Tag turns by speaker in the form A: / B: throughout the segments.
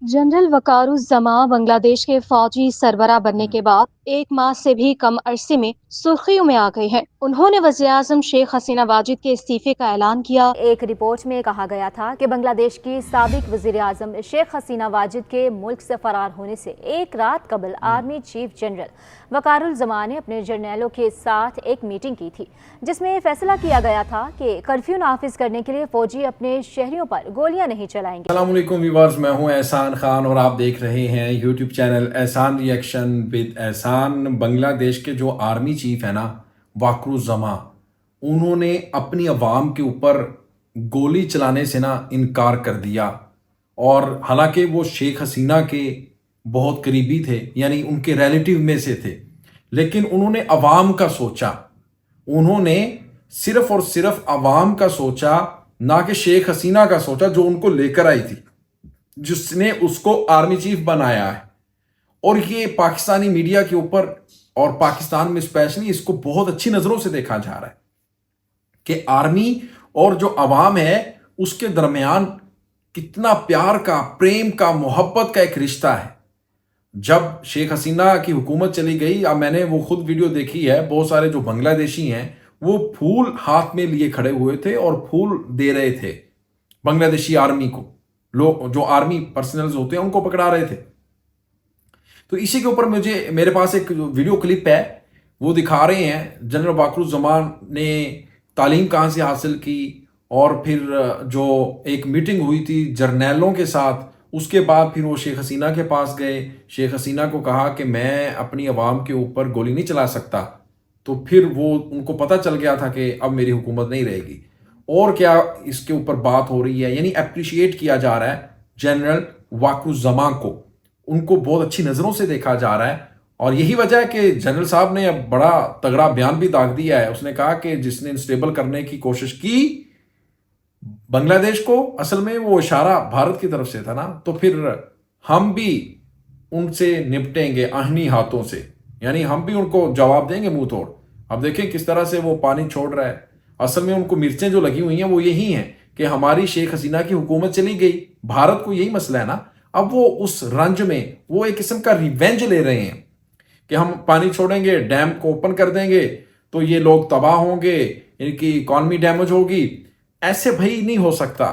A: General वकारुज़्ज़मा Bangladesh के फौजी सरबराह बनने के बाद एक माह से भी कम अरसे में सुर्खियों में आ गए हैं। उन्होंने वज़ीर-ए-आज़म शेख हसीना वाजिद के इस्तीफे का ऐलान किया। एक रिपोर्ट में कहा गया था कि बांग्लादेश की साबिक वज़ीर-ए-आज़म शेख हसीना वाजिद के मुल्क से फरार होने से एक रात कबल आर्मी चीफ जनरल वकारुज़्ज़मा ने अपने जर्नैलों के साथ एक मीटिंग की थी, जिसमें फैसला किया गया था कि कर्फ्यू नाफिज करने के लिए फौजी अपने शहरियों पर गोलियां नहीं चलाएंगे।
B: अस्सलाम वालेकुम व्यूअर्स, मैं हूं एहसान खान और आप देख रहे हैं यूट्यूब चैनल एहसान रिएक्शन विद एहसान। बांग्लादेश के जो आर्मी चीफ है ना, वाकरुज़्ज़मा, उन्होंने अपनी आवाम के ऊपर गोली चलाने से ना इनकार कर दिया। और हालांकि वो शेख हसीना के बहुत करीबी थे, यानी उनके रिलेटिव में से थे, लेकिन उन्होंने अवाम का सोचा। उन्होंने सिर्फ और सिर्फ अवाम का सोचा, ना कि शेख हसीना का सोचा जो उनको लेकर आई थी, जिसने उसको आर्मी चीफ बनाया है। और ये पाकिस्तानी मीडिया के ऊपर और पाकिस्तान में स्पेशली इसको बहुत अच्छी नजरों से देखा जा रहा है कि आर्मी और जो अवाम है उसके दरमियान कितना प्यार का, प्रेम का, मोहब्बत का एक रिश्ता है। जब शेख हसीना की हुकूमत चली गई, अब मैंने वो खुद वीडियो देखी है, बहुत सारे जो बांग्लादेशी हैं वो फूल हाथ में लिए खड़े हुए थे और फूल दे रहे थे बांग्लादेशी आर्मी को। लोग जो आर्मी पर्सनल्स होते हैं उनको पकड़ा रहे थे। तो इसी के ऊपर मेरे पास एक वीडियो क्लिप है, वो दिखा रहे हैं जनरल वाकरुज़्ज़मा ने तालीम कहाँ से हासिल की, और फिर जो एक मीटिंग हुई थी जर्नैलों के साथ, उसके बाद फिर वो शेख हसीना के पास गए। शेख हसीना को कहा कि मैं अपनी आवाम के ऊपर गोली नहीं चला सकता। तो फिर वो उनको पता चल गया था कि अब मेरी हुकूमत नहीं रहेगी। और क्या इसके ऊपर बात हो रही है, यानी अप्रिशिएट किया जा रहा है जनरल वाकरुज़्ज़मा को, उनको बहुत अच्छी नज़रों से देखा जा रहा है। और यही वजह है कि जनरल साहब ने अब बड़ा तगड़ा बयान भी दाग दिया है। उसने कहा कि जिसने इंस्टेबल करने की कोशिश की बांग्लादेश को, असल में वो इशारा भारत की तरफ से था ना, तो फिर हम भी उनसे निपटेंगे आहनी हाथों से, यानी हम भी उनको जवाब देंगे मुंह तोड़। अब देखें किस तरह से वो पानी छोड़ रहा है। असल में उनको मिर्चें जो लगी हुई हैं वो यही हैं कि हमारी शेख हसीना की हुकूमत चली गई, भारत को यही मसला है ना। अब वो उस रंज में वो एक किस्म का रिवेंज ले रहे हैं कि हम पानी छोड़ेंगे, डैम को ओपन कर देंगे तो ये लोग तबाह होंगे, इनकी इकॉनमी डैमेज होगी। ऐसे भाई नहीं हो सकता।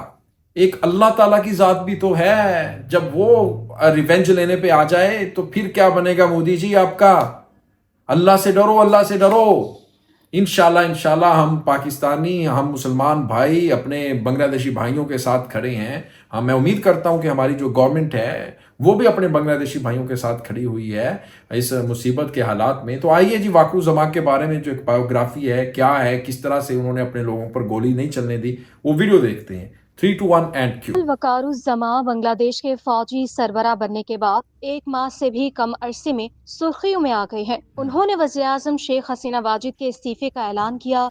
B: एक अल्लाह ताला की जात भी तो है, जब वो रिवेंज लेने पे आ जाए तो फिर क्या बनेगा मोदी जी आपका। अल्लाह से डरो, अल्लाह से डरो। इंशाल्लाह हम पाकिस्तानी, हम मुसलमान भाई अपने बांग्लादेशी भाइयों के साथ खड़े हैं। हाँ, मैं उम्मीद करता हूं कि हमारी जो गवर्नमेंट है वो भी अपने बांग्लादेशी भाइयों के साथ खड़ी हुई है इस मुसीबत के हालात में। तो आइए जी, वाकरुज़्ज़मा के बारे में जो एक बायोग्राफी है, क्या है, किस तरह से उन्होंने अपने लोगों पर गोली नहीं चलने दी, वो वीडियो देखते हैं। 3 2 1 एंड क्यू।
A: वकारुज़्ज़मा बांग्लादेश के फौजी सरबराह बनने के बाद एक माह से भी कम अरसे में सुर्खियों में आ गए हैं। उन्होंने वज़ीर-ए-आज़म शेख हसीना वाजिद के इस्तीफे का ऐलान किया।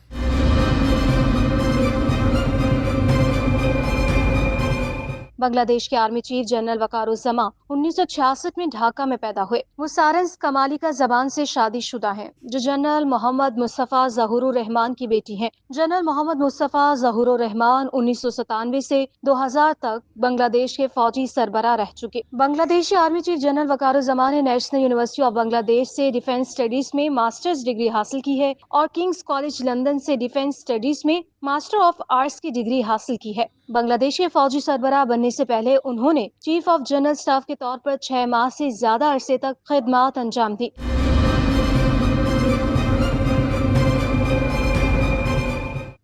A: बांग्लादेश के आर्मी चीफ जनरल वकारुज़्ज़मा 1966 में ढाका में पैदा हुए। वो सारंस कमाली का जबान से शादीशुदा हैं, जो जनरल मोहम्मद मुस्तफ़ा ज़हूरुर रहमान की बेटी हैं। जनरल मोहम्मद मुस्तफ़ा ज़हूरुर रहमान 1997 से 2000 तक बांग्लादेश के फौजी सरबराह रह चुके। बांग्लादेशी आर्मी चीफ जनरल वकारुज़्ज़मा ने नेशनल यूनिवर्सिटी ऑफ बांग्लादेश से डिफेंस स्टडीज में मास्टर्स डिग्री हासिल की है और किंग्स कॉलेज लंदन से डिफेंस स्टडीज में मास्टर ऑफ आर्ट्स की डिग्री हासिल की है। बांग्लादेश के फौजी सरबराह बनने से पहले उन्होंने चीफ ऑफ जनरल स्टाफ के तौर पर 6 माह से ज्यादा अरसे तक खिदमत अंजाम दी।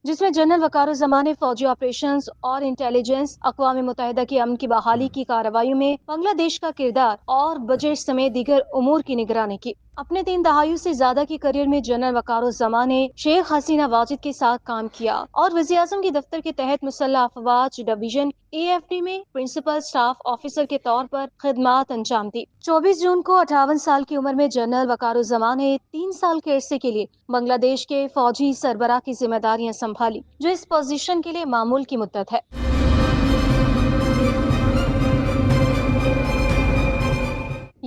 A: जिसमें जनरल वकारुज़्ज़मा ने फौजी ऑपरेशंस और इंटेलिजेंस, अक़वाम मुत्तहिदा की अमन की बहाली की कार्रवाई में बांग्लादेश का किरदार और बजट समेत दीगर उमूर की निगरानी की। अपने 3 दहाइयों से ज्यादा की करियर में जनरल वकारुज़्ज़मा ने शेख हसीना वाजिद के साथ काम किया और वज़ीर-ए-आज़म के दफ्तर के तहत मुसल्लह अफ़वाज डिवीजन AFD में प्रिंसिपल स्टाफ ऑफिसर के तौर पर खिदमत अंजाम दी। 24 जून को 58 साल की उम्र में जनरल वकारुज़्ज़मा ने 3 साल के अरसे के लिए बांग्लादेश के फौजी सरबराह की जिम्मेदारियां संभाली, जो इस पोजीशन के लिए मामूल की मुद्दत है।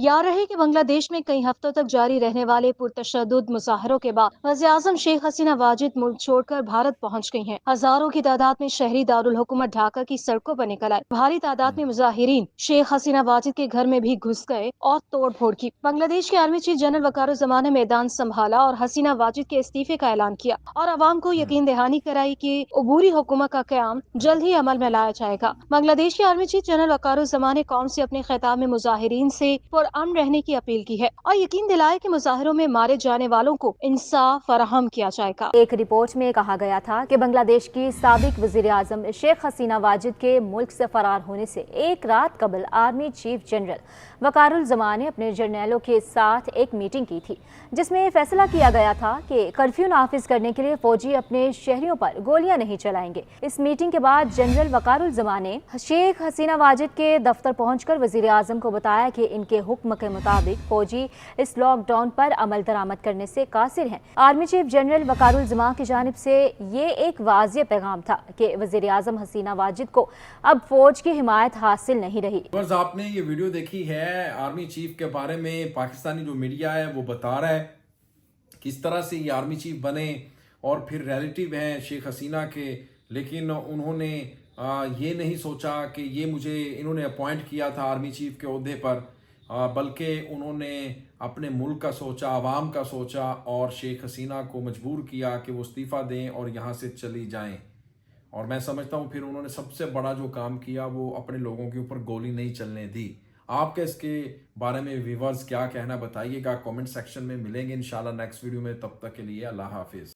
A: याद रहे कि बांग्लादेश में कई हफ्तों तक जारी रहने वाले पुरतशद्दुद मुजाहरों के बाद वज़ीर-ए-आज़म शेख हसीना वाजिद मुल्क छोड़कर भारत पहुंच गई हैं। हजारों की तादाद में शहरी दारुल हुकूमत ढाका की सड़कों पर निकल आए। भारी तादाद में मुजाहिरीन शेख हसीना वाजिद के घर में भी घुस गए और तोड़ फोड़ की। बांग्लादेश के आर्मी चीफ जनरल वकारुज़्ज़मान ने मैदान संभाला और हसीना वाजिद के इस्तीफे का ऐलान किया और अवाम को यकीन दहानी कराई कि अबूरी हुकूमत का क़याम जल्द ही अमल में लाया जाएगा। बांग्लादेश के आर्मी चीफ जनरल वकारुज़्ज़मान ने कौम से अपने खिताब में मुजाहिरीन से पुरअमन रहने की अपील की है और यकीन दिलाया कि मुजाहिरों में मारे जाने वालों को इंसाफ फराहम किया जाएगा।
C: एक रिपोर्ट में कहा गया था कि बांग्लादेश की साबिक वज़ीर-ए-आज़म शेख हसीना वाजिद के मुल्क से फरार होने से एक रात कबल आर्मी चीफ जनरल वकारुज़्ज़मान ने अपने जर्नैलों के साथ एक मीटिंग की थी, जिसमें फैसला किया गया था कि कर्फ्यू नाफिज करने के लिए फौजी अपने शहरियों पर गोलियां नहीं चलाएंगे। इस मीटिंग के बाद जनरल वकारुज़्ज़मान ने शेख हसीना वाजिद के दफ्तर पहुंचकर वज़ीर-ए-आज़म को बताया कि इनके हुक्म के मुताबिक फौजी इस लॉकडाउन पर अमल दरामद करने से कासिर हैं। आर्मी चीफ जनरल वकारुज़्ज़मान की जानिब से ये एक वाज़ेह पैगाम था कि वज़ीर-ए-आज़म हसीना वाजिद को अब फौज की हिमायत हासिल नहीं रही।
B: बस आपने ये वीडियो देखी है आर्मी चीफ के बारे में। पाकिस्तानी जो मीडिया है वो बता रहा है किस तरह से ये आर्मी चीफ बने और फिर रिलेटिव हैं शेख हसीना के, लेकिन उन्होंने ये नहीं सोचा कि ये मुझे इन्होंने अपॉइंट किया था आर्मी चीफ के ओहदे पर, बल्कि उन्होंने अपने मुल्क का सोचा, आवाम का सोचा और शेख हसीना को मजबूर किया कि वो इस्तीफ़ा दें और यहाँ से चली जाएं। और मैं समझता हूँ फिर उन्होंने सबसे बड़ा जो काम किया वो अपने लोगों के ऊपर गोली नहीं चलने दी। आपके इसके बारे में व्यूअर्स क्या कहना बताइएगा, कमेंट सेक्शन में मिलेंगे इंशाल्लाह नेक्स्ट वीडियो में। तब तक के लिए अल्लाह हाफिज़।